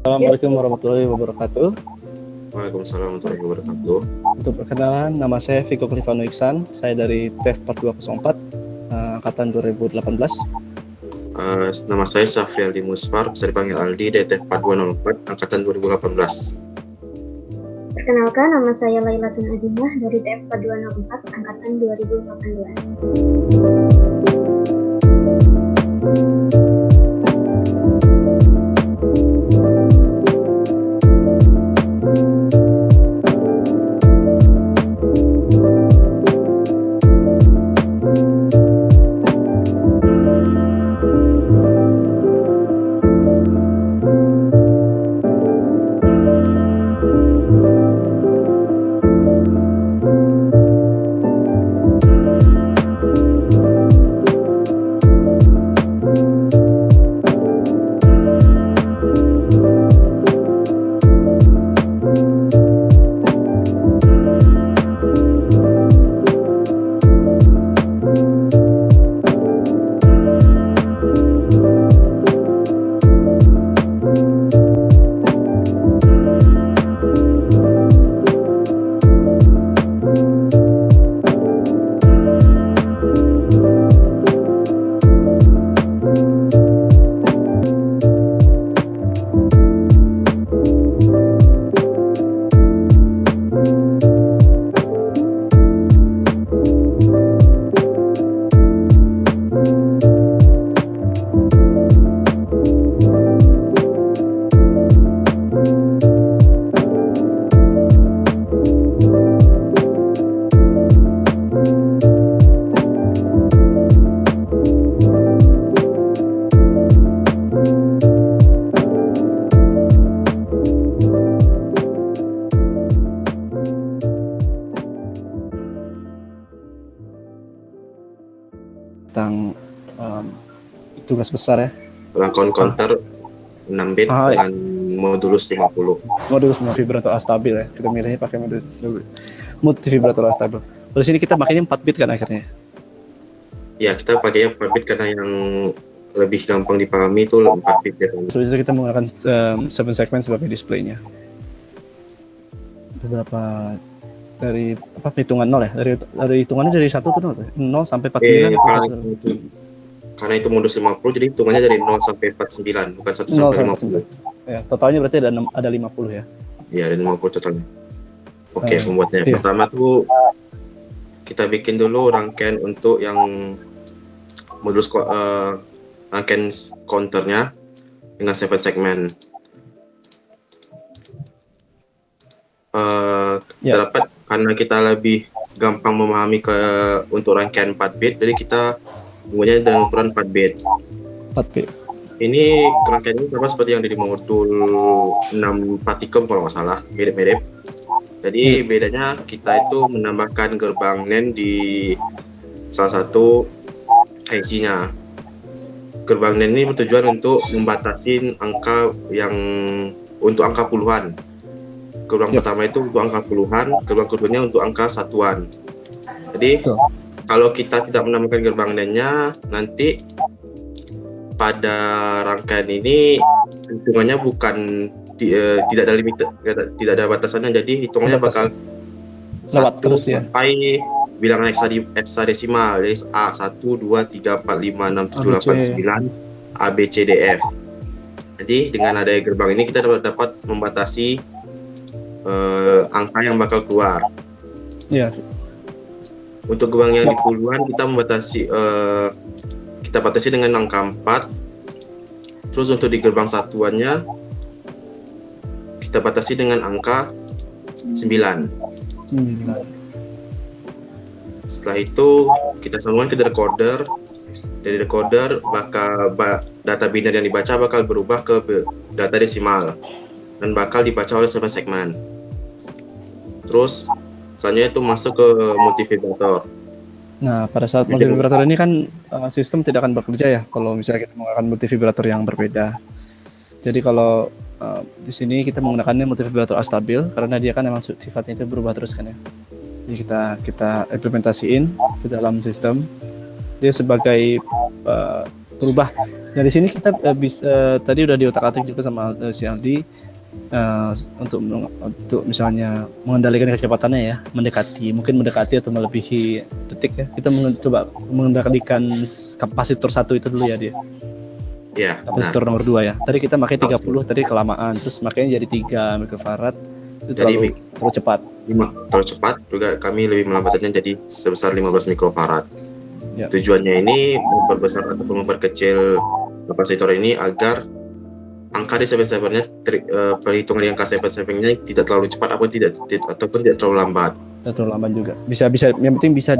Assalamualaikum warahmatullahi wabarakatuh. Waalaikumsalam warahmatullahi wabarakatuh. Untuk perkenalan, nama saya Viko Clivano Iksan. Saya dari TEF 4204, angkatan 2018. Nama saya Safrialdi Musfar, bisa dipanggil Aldi, DTF 4204, angkatan 2018. Perkenalkan, nama saya Lailatun Azimah dari TF 4204, angkatan 2018. Tentang tugas besar ya. Rangkaian counter 6 bit dengan modulus 50. Modulus vibrator astabil ya. Kita milihnya pakai multi vibrator astabil. Di sini kita pakainya 4 bit kan akhirnya. Ya, kita pakainya 4 bit karena yang lebih gampang dipahami itu 4 bit ya. Selanjutnya kita menggunakan 7 segment sebagai displaynya. Beberapa dari hitungan 0 ya, dari hitungannya dari 1 tuh 0 sampai 49 karena itu modus 50, jadi hitungannya dari 0 sampai 49, bukan 1 sampai 50. Ya, totalnya berarti ada 50 ya. Iya, ada 50 totalnya. Oke, pembuatnya. Iya. Pertama tuh kita bikin dulu rangkaian untuk yang modus rangkaian counternya dengan 7 segmen. Dapat karena kita lebih gampang memahami untuk rangkaian 4 bit, jadi kita menggunakan dengan ukuran 4 bit. 4 bit. Ini rangkaian ini sama seperti yang di modul 6 Patikum kalau nggak salah, mirip-mirip. Jadi bedanya kita itu menambahkan gerbang NAND di salah satu IC-nya. Gerbang NAND ini bertujuan untuk membatasi angka yang untuk angka puluhan. Gerbang pertama itu untuk angka puluhan, gerbang keduanya untuk angka satuan. Jadi kalau kita tidak menambahkan gerbang NAND-nya, nanti pada rangkaian ini hitungannya bukan tidak ada limit, tidak ada batasannya, jadi hitungannya bakal 1 sampai bilangan heksadesimal, jadi A 1 2 3 4 5 6 7 8 9 A B C D F. Jadi dengan adanya gerbang ini kita dapat membatasi angka yang bakal keluar. Iya. Untuk gerbang yang di puluhan kita membatasi kita batasi dengan angka 4. Terus untuk di gerbang satuannya kita batasi dengan angka 9. Setelah itu kita sambungkan ke decoder. Dari decoder bakal data biner yang dibaca bakal berubah ke data desimal dan bakal dibaca oleh 7 segmen. Terus selanjutnya itu masuk ke multivibrator. Nah, pada saat multivibrator ini kan sistem tidak akan bekerja ya kalau misalnya kita menggunakan multivibrator yang berbeda. Jadi kalau di sini kita menggunakannya multivibrator astabil karena dia kan memang sifatnya itu berubah terus kan ya. Jadi kita implementasiin ke dalam sistem dia sebagai berubah. Dari sini kita bisa tadi udah diotak-atik juga sama si Aldi untuk misalnya mengendalikan kecepatannya ya, mendekati atau melebihi detik ya. Kita coba mengendalikan kapasitor 1 itu dulu ya dia. Ya, Kapasitor nomor 2 ya. Tadi kita pakai 30 tadi kelamaan, terus makanya jadi 3 mikrofarad. Itu terlalu cepat. Terlalu cepat juga kami lebih melambatkannya jadi sebesar 15 mikrofarad. Ya. Tujuannya ini memperbesar ataupun memperkecil kapasitor ini agar angka di 77-nya perhitungan di angka 77-nya tidak terlalu cepat ataupun tidak terlalu lambat. Tidak terlalu lambat juga. Bisa yang penting bisa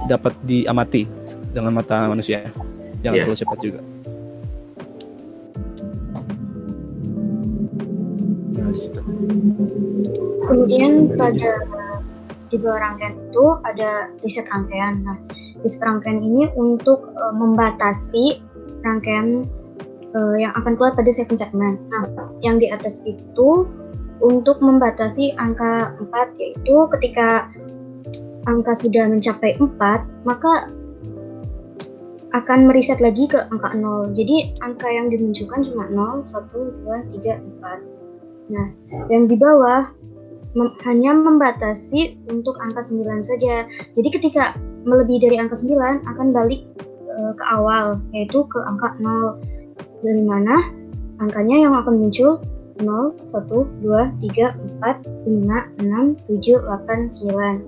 dapat diamati dengan mata manusia. Jangan terlalu cepat juga. Nah, di situ. Kemudian di bawah rangkaian itu ada riset rangkaian. Nah, riset rangkaian ini untuk membatasi rangkaian yang akan keluar pada 7 segmen. Nah, yang di atas itu untuk membatasi angka 4, yaitu ketika angka sudah mencapai 4, maka akan meriset lagi ke angka 0. Jadi angka yang dimunculkan cuma 0, 1, 2, 3, 4. Nah, yang di bawah hanya membatasi untuk angka 9 saja. Jadi ketika melebihi dari angka 9 akan balik ke awal, yaitu ke angka 0. Dari mana angkanya yang akan muncul 0, 1, 2, 3, 4, 5, 6, 7, 8, 9.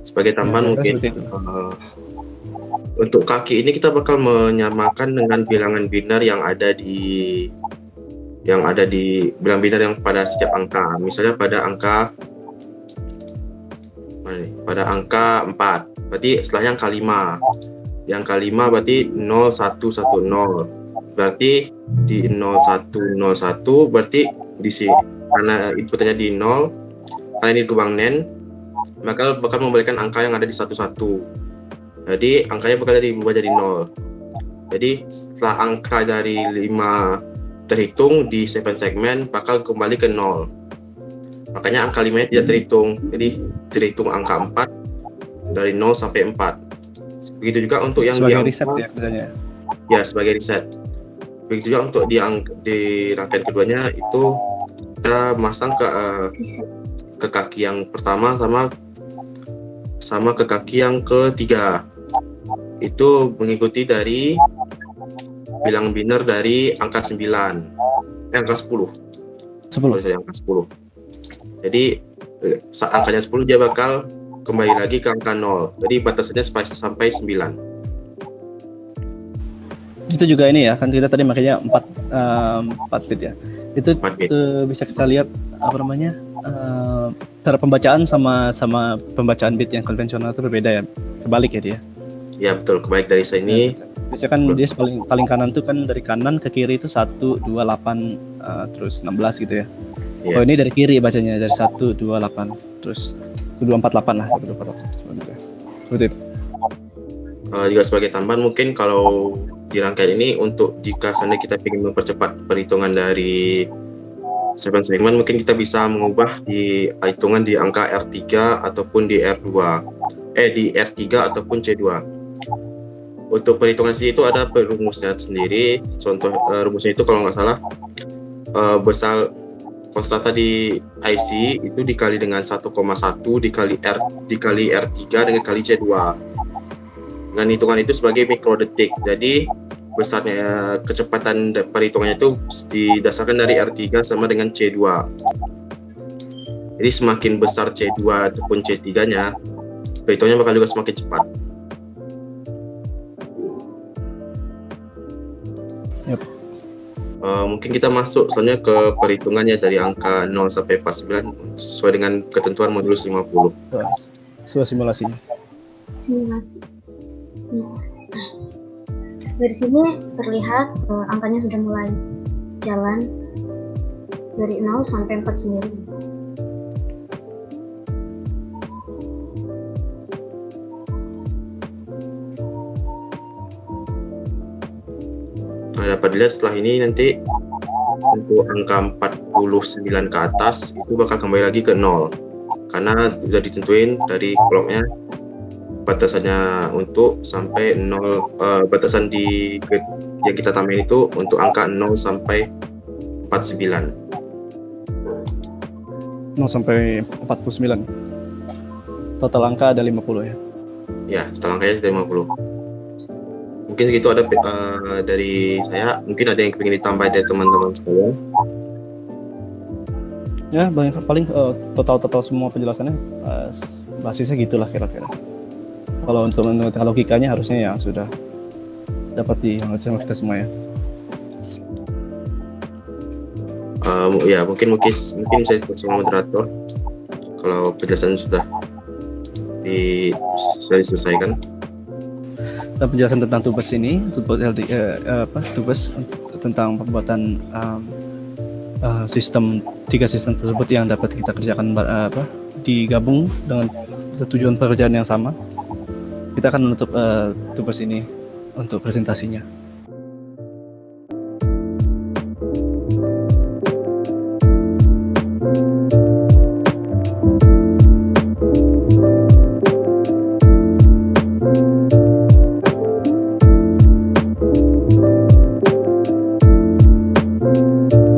Sebagai tambahan mungkin untuk kaki ini kita bakal menyamakan dengan bilangan biner yang ada di bilangan biner yang pada setiap angka. Misalnya pada angka 4, berarti setelahnya angka 5. Di angka 5 berarti 0110. Berarti di 0101 berarti di sini karena inputnya di 0, karena ini gerbang NAND, maka bakal membalikan angka yang ada di 11. Jadi angkanya bakal berubah jadi 0. Jadi setelah angka dari 5 terhitung di 7 segmen bakal kembali ke 0. Makanya angka 5 nya tidak terhitung. Jadi terhitung angka 4 dari 0 sampai 4. Begitu juga untuk yang sebagai riset ya katanya. Ya, sebagai riset. Begitu juga untuk di rangkaian keduanya itu kita masang ke kaki yang pertama sama ke kaki yang ketiga. Itu mengikuti dari bilangan biner dari angka 9, angka 10. 10. Dari angka 10. Jadi saat angkanya 10 dia bakal kembali lagi ke angka 0. Jadi batasannya sampai 9. Itu juga ini ya, kan kita tadi makanya 4 bit ya. Itu bisa kita lihat apa namanya? Cara pembacaan sama pembacaan bit yang konvensional itu berbeda ya. Kebalik ya dia. Ya betul, kebalik dari sini. Biasanya kan dia paling kanan tuh kan dari kanan ke kiri itu 1, 2, 8 terus 16 gitu ya. Oh ini dari kiri bacanya dari 1, 2, 8 terus 1, 2, 4, 8 lah, 1, 2, 4, 8 seperti itu. Juga sebagai tambahan mungkin kalau di rangkaian ini untuk jika seandainya kita ingin mempercepat perhitungan dari 7 segmen, mungkin kita bisa mengubah di hitungan di angka R3 ataupun di R2 di R3 ataupun C2. Untuk perhitungan sendiri itu ada rumusnya sendiri. Contoh rumusnya itu kalau nggak salah besar konstanta di IC itu dikali dengan 1,1 dikali R3 dengan kali C2. Dengan hitungan itu sebagai mikrodetik. Jadi besarnya kecepatan perhitungannya itu didasarkan dari R3 sama dengan C2. Jadi semakin besar C2 ataupun C3-nya, perhitungannya bakal juga semakin cepat. Yep. Mungkin kita masuk soalnya ke perhitungannya dari angka 0 sampai 49 sesuai dengan ketentuan modulus 50. Sesuai simulasinya. Nah, dari sini terlihat angkanya sudah mulai jalan dari 0 sampai 4 sendiri. Nah, dapat dilihat setelah ini nanti untuk angka 49 ke atas itu bakal kembali lagi ke 0 karena sudah ditentuin dari clocknya batasannya untuk sampai 0, batasan yang kita tambahin itu untuk angka 0 sampai 49. 0 sampai 49. Total angka ada 50 ya. Ya, total angkanya sudah 50. Mungkin segitu ada dari saya. Mungkin ada yang ingin ditambah dari teman-teman sekalian. Ya, paling total semua penjelasannya basisnya gitulah kira-kira. Kalau untuk mengerti logikanya harusnya ya sudah dapat dimengerti sama kita semua ya. Ya mungkin bisa sama moderator kalau penjelasan sudah diselesaikan. Dan penjelasan tentang tubes ini, tubes tentang pembuatan sistem 3 sistem tersebut yang dapat kita kerjakan digabung dengan tujuan pekerjaan yang sama. Kita akan menutup tubes ini untuk presentasinya.